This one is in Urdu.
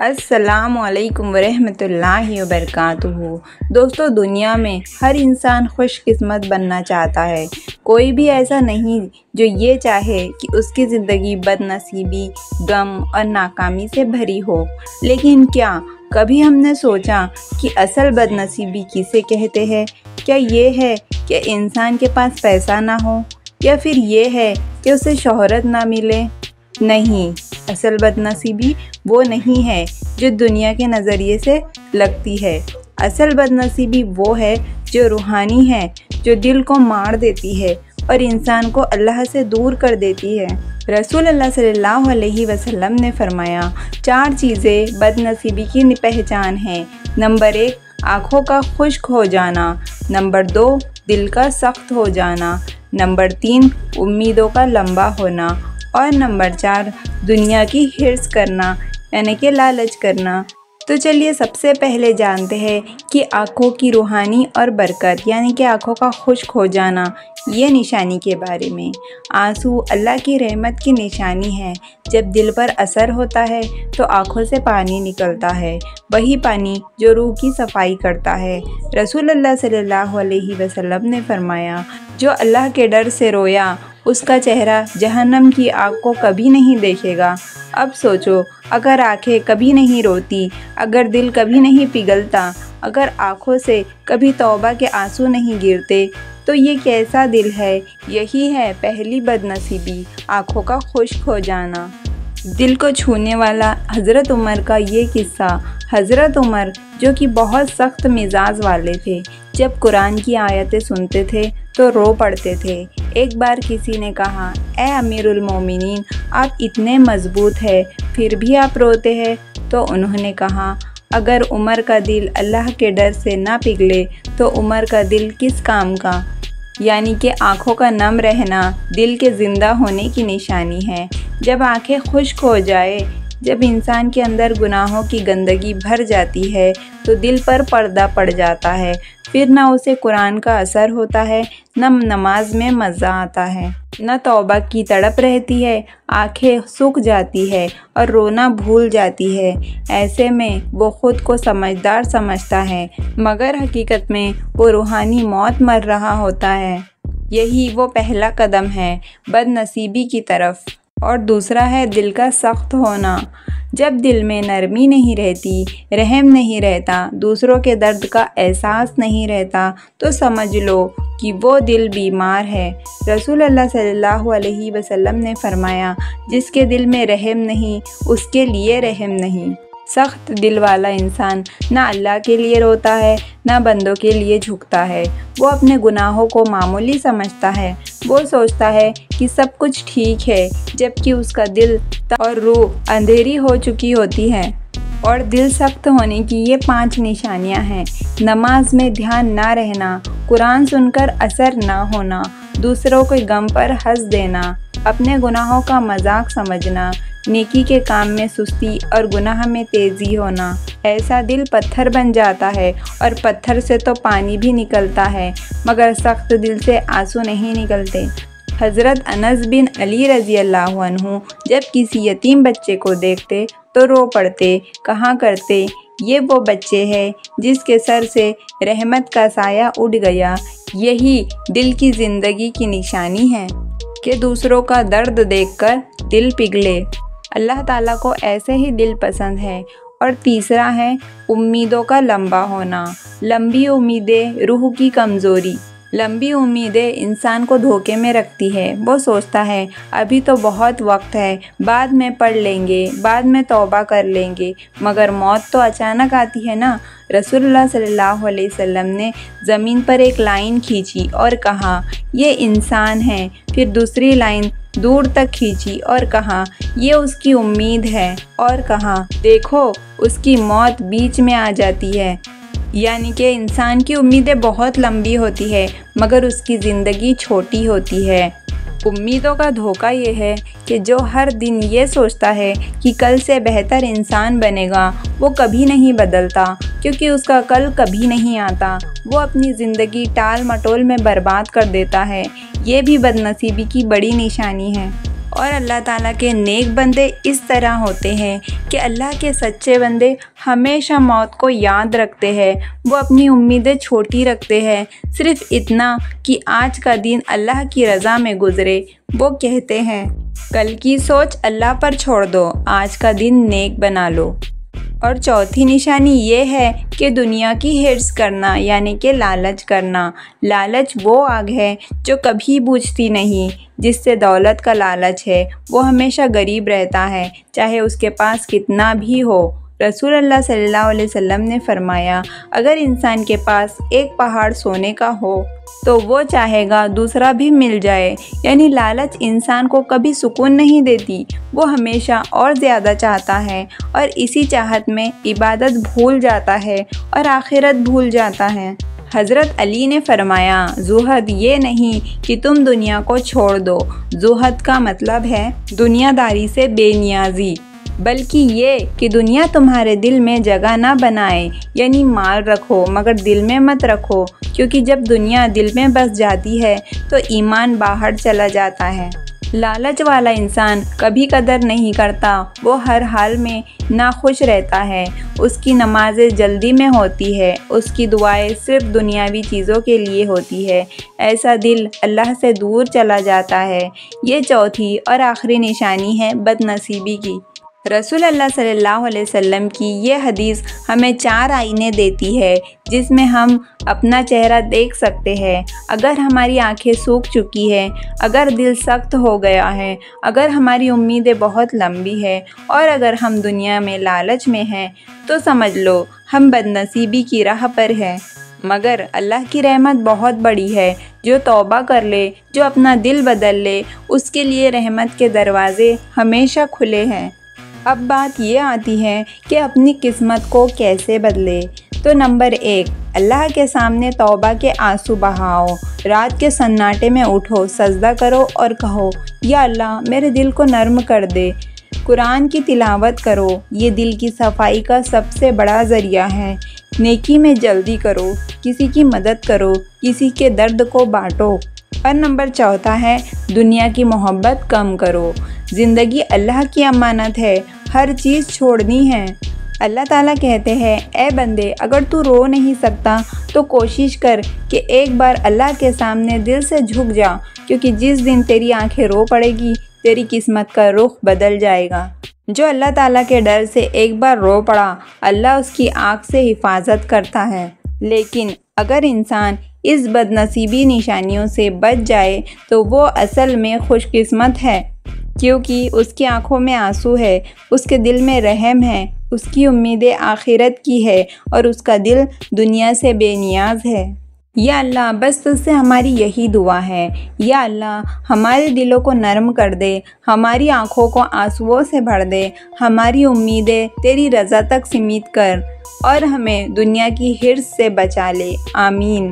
السلام علیکم ورحمۃ اللہ وبرکاتہ۔ دوستو، دنیا میں ہر انسان خوش قسمت بننا چاہتا ہے۔ کوئی بھی ایسا نہیں جو یہ چاہے کہ اس کی زندگی بد نصیبی، غم اور ناکامی سے بھری ہو۔ لیکن کیا کبھی ہم نے سوچا کہ اصل بد نصیبی کسے کہتے ہیں؟ کیا یہ ہے کہ انسان کے پاس پیسہ نہ ہو، یا پھر یہ ہے کہ اسے شہرت نہ ملے؟ نہیں، اصل بد نصیبی وہ نہیں ہے جو دنیا کے نظریے سے لگتی ہے۔ اصل بد نصیبی وہ ہے جو روحانی ہے، جو دل کو مار دیتی ہے اور انسان کو اللہ سے دور کر دیتی ہے۔ رسول اللہ صلی اللہ علیہ وسلم نے فرمایا، 4 چیزیں بد نصیبی کی پہچان ہیں۔ نمبر 1، آنکھوں کا خشک ہو جانا۔ نمبر 2، دل کا سخت ہو جانا۔ نمبر 3، امیدوں کا لمبا ہونا۔ اور نمبر 4، دنیا کی حرص کرنا، یعنی کہ لالچ کرنا۔ تو چلیے سب سے پہلے جانتے ہیں کہ آنکھوں کی روحانی اور برکت، یعنی کہ آنکھوں کا خشک ہو جانا، یہ نشانی کے بارے میں۔ آنسو اللہ کی رحمت کی نشانی ہے۔ جب دل پر اثر ہوتا ہے تو آنکھوں سے پانی نکلتا ہے، وہی پانی جو روح کی صفائی کرتا ہے۔ رسول اللہ صلی اللہ علیہ وسلم نے فرمایا، جو اللہ کے ڈر سے رویا، اس کا چہرہ جہنم کی آگ کو کبھی نہیں دیکھے گا۔ اب سوچو، اگر آنکھیں کبھی نہیں روتی، اگر دل کبھی نہیں پگھلتا، اگر آنکھوں سے کبھی توبہ کے آنسو نہیں گرتے، تو یہ کیسا دل ہے؟ یہی ہے پہلی بد نصیبی، آنکھوں کا خشک ہو جانا۔ دل کو چھونے والا حضرت عمر کا یہ قصہ۔ حضرت عمر جو کہ بہت سخت مزاج والے تھے، جب قرآن کی آیتیں سنتے تھے تو رو پڑتے تھے۔ ایک بار کسی نے کہا، اے امیر المومنین، آپ اتنے مضبوط ہیں، پھر بھی آپ روتے ہیں؟ تو انہوں نے کہا، اگر عمر کا دل اللہ کے ڈر سے نہ پگھلے تو عمر کا دل کس کام کا؟ یعنی کہ آنکھوں کا نم رہنا دل کے زندہ ہونے کی نشانی ہے۔ جب آنکھیں خشک ہو جائے، جب انسان کے اندر گناہوں کی گندگی بھر جاتی ہے تو دل پر پردہ پڑ جاتا ہے، پھر نہ اسے قرآن کا اثر ہوتا ہے، نہ نماز میں مزہ آتا ہے، نہ توبہ کی تڑپ رہتی ہے، آنکھیں سوکھ جاتی ہے اور رونا بھول جاتی ہے۔ ایسے میں وہ خود کو سمجھدار سمجھتا ہے، مگر حقیقت میں وہ روحانی موت مر رہا ہوتا ہے۔ یہی وہ پہلا قدم ہے بد نصیبی کی طرف۔ اور دوسرا ہے دل کا سخت ہونا۔ جب دل میں نرمی نہیں رہتی، رحم نہیں رہتا، دوسروں کے درد کا احساس نہیں رہتا، تو سمجھ لو کہ وہ دل بیمار ہے۔ رسول اللہ صلی اللہ علیہ وسلم نے فرمایا، جس کے دل میں رحم نہیں، اس کے لیے رحم نہیں۔ سخت دل والا انسان نہ اللہ کے لیے روتا ہے، نہ بندوں کے لیے جھکتا ہے۔ وہ اپنے گناہوں کو معمولی سمجھتا ہے۔ وہ سوچتا ہے کہ سب کچھ ٹھیک ہے، جبکہ اس کا دل اور روح اندھیری ہو چکی ہوتی ہے۔ اور دل سخت ہونے کی یہ 5 نشانیاں ہیں۔ نماز میں دھیان نہ رہنا، قرآن سن کر اثر نہ ہونا، دوسروں کے غم پر ہنس دینا، اپنے گناہوں کا مذاق سمجھنا، نیکی کے کام میں سستی اور گناہ میں تیزی ہونا۔ ایسا دل پتھر بن جاتا ہے، اور پتھر سے تو پانی بھی نکلتا ہے، مگر سخت دل سے آنسو نہیں نکلتے۔ حضرت انس بن علی رضی اللہ عنہ جب کسی یتیم بچے کو دیکھتے تو رو پڑتے، کہا کرتے، یہ وہ بچے ہے جس کے سر سے رحمت کا سایہ اٹھ گیا۔ یہی دل کی زندگی کی نشانی ہے کہ دوسروں کا درد دیکھ کر دل پگھلے۔ اللہ تعالیٰ کو ایسے ہی دل پسند ہے۔ اور تیسرا ہے امیدوں کا لمبا ہونا۔ لمبی امیدیں روح کی کمزوری۔ لمبی امیدیں انسان کو دھوکے میں رکھتی ہے۔ وہ سوچتا ہے ابھی تو بہت وقت ہے، بعد میں پڑھ لیں گے، بعد میں توبہ کر لیں گے، مگر موت تو اچانک آتی ہے نا۔ رسول اللہ صلی اللہ علیہ وسلم نے زمین پر ایک لائن کھینچی اور کہا، یہ انسان ہے۔ پھر دوسری لائن دور تک کھینچی اور کہا، یہ اس کی امید ہے، اور کہا، دیکھو اس کی موت بیچ میں آ جاتی ہے۔ یعنی کہ انسان کی امیدیں بہت لمبی ہوتی ہے، مگر اس کی زندگی چھوٹی ہوتی ہے۔ امیدوں کا دھوکہ یہ ہے کہ جو ہر دن یہ سوچتا ہے کہ کل سے بہتر انسان بنے گا، وہ کبھی نہیں بدلتا، کیونکہ اس کا کل کبھی نہیں آتا۔ وہ اپنی زندگی ٹال مٹول میں برباد کر دیتا ہے۔ یہ بھی بد نصیبی کی بڑی نشانی ہے۔ اور اللہ تعالیٰ کے نیک بندے اس طرح ہوتے ہیں کہ اللہ کے سچے بندے ہمیشہ موت کو یاد رکھتے ہیں، وہ اپنی امیدیں چھوٹی رکھتے ہیں، صرف اتنا کہ آج کا دن اللہ کی رضا میں گزرے۔ وہ کہتے ہیں کل کی سوچ اللہ پر چھوڑ دو، آج کا دن نیک بنا لو۔ اور چوتھی نشانی یہ ہے کہ دنیا کی ہرس کرنا یعنی کہ لالچ کرنا۔ لالچ وہ آگ ہے جو کبھی بجھتی نہیں۔ جس سے دولت کا لالچ ہے وہ ہمیشہ غریب رہتا ہے، چاہے اس کے پاس کتنا بھی ہو۔ رسول اللہ صلی اللہ علیہ وسلم نے فرمایا، اگر انسان کے پاس ایک پہاڑ سونے کا ہو تو وہ چاہے گا دوسرا بھی مل جائے۔ یعنی لالچ انسان کو کبھی سکون نہیں دیتی، وہ ہمیشہ اور زیادہ چاہتا ہے، اور اسی چاہت میں عبادت بھول جاتا ہے اور آخرت بھول جاتا ہے۔ حضرت علی نے فرمایا، زہد یہ نہیں کہ تم دنیا کو چھوڑ دو، زہد کا مطلب ہے دنیا داری سے بے نیازی، بلکہ یہ کہ دنیا تمہارے دل میں جگہ نہ بنائے۔ یعنی مال رکھو مگر دل میں مت رکھو، کیونکہ جب دنیا دل میں بس جاتی ہے تو ایمان باہر چلا جاتا ہے۔ لالچ والا انسان کبھی قدر نہیں کرتا، وہ ہر حال میں ناخوش رہتا ہے، اس کی نمازیں جلدی میں ہوتی ہے، اس کی دعائیں صرف دنیاوی چیزوں کے لیے ہوتی ہے، ایسا دل اللہ سے دور چلا جاتا ہے۔ یہ چوتھی اور آخری نشانی ہے بد نصیبی کی۔ رسول اللہ صلی اللہ علیہ وسلم کی یہ حدیث ہمیں 4 آئینے دیتی ہے جس میں ہم اپنا چہرہ دیکھ سکتے ہیں۔ اگر ہماری آنکھیں سوکھ چکی ہیں، اگر دل سخت ہو گیا ہے، اگر ہماری امیدیں بہت لمبی ہیں، اور اگر ہم دنیا میں لالچ میں ہیں، تو سمجھ لو ہم بد نصیبی کی راہ پر ہیں۔ مگر اللہ کی رحمت بہت بڑی ہے، جو توبہ کر لے، جو اپنا دل بدل لے، اس کے لیے رحمت کے دروازے ہمیشہ کھلے ہیں۔ اب بات یہ آتی ہے کہ اپنی قسمت کو کیسے بدلے۔ تو نمبر 1، اللہ کے سامنے توبہ کے آنسو بہاؤ۔ رات کے سناٹے میں اٹھو، سجدہ کرو اور کہو، یا اللہ میرے دل کو نرم کر دے۔ قرآن کی تلاوت کرو، یہ دل کی صفائی کا سب سے بڑا ذریعہ ہے۔ نیکی میں جلدی کرو، کسی کی مدد کرو، کسی کے درد کو بانٹو۔ اور نمبر 4 ہے، دنیا کی محبت کم کرو۔ زندگی اللہ کی امانت ہے، ہر چیز چھوڑنی ہے۔ اللہ تعالیٰ کہتے ہیں، اے بندے اگر تو رو نہیں سکتا تو کوشش کر کہ ایک بار اللہ کے سامنے دل سے جھک جا، کیونکہ جس دن تیری آنکھیں رو پڑے گی تیری قسمت کا رخ بدل جائے گا۔ جو اللہ تعالیٰ کے ڈر سے ایک بار رو پڑا، اللہ اس کی آنکھ سے حفاظت کرتا ہے۔ لیکن اگر انسان اس بد نصیبی نشانیوں سے بچ جائے تو وہ اصل میں خوش قسمت ہے، کیونکہ اس کی آنکھوں میں آنسو ہے، اس کے دل میں رحم ہے، اس کی امیدیں آخرت کی ہے، اور اس کا دل دنیا سے بے نیاز ہے۔ یا اللہ بس تجھ سے ہماری یہی دعا ہے، یا اللہ ہمارے دلوں کو نرم کر دے، ہماری آنکھوں کو آنسوؤں سے بھر دے، ہماری امیدیں تیری رضا تک سمیت کر، اور ہمیں دنیا کی ہرس سے بچا لے۔ آمین۔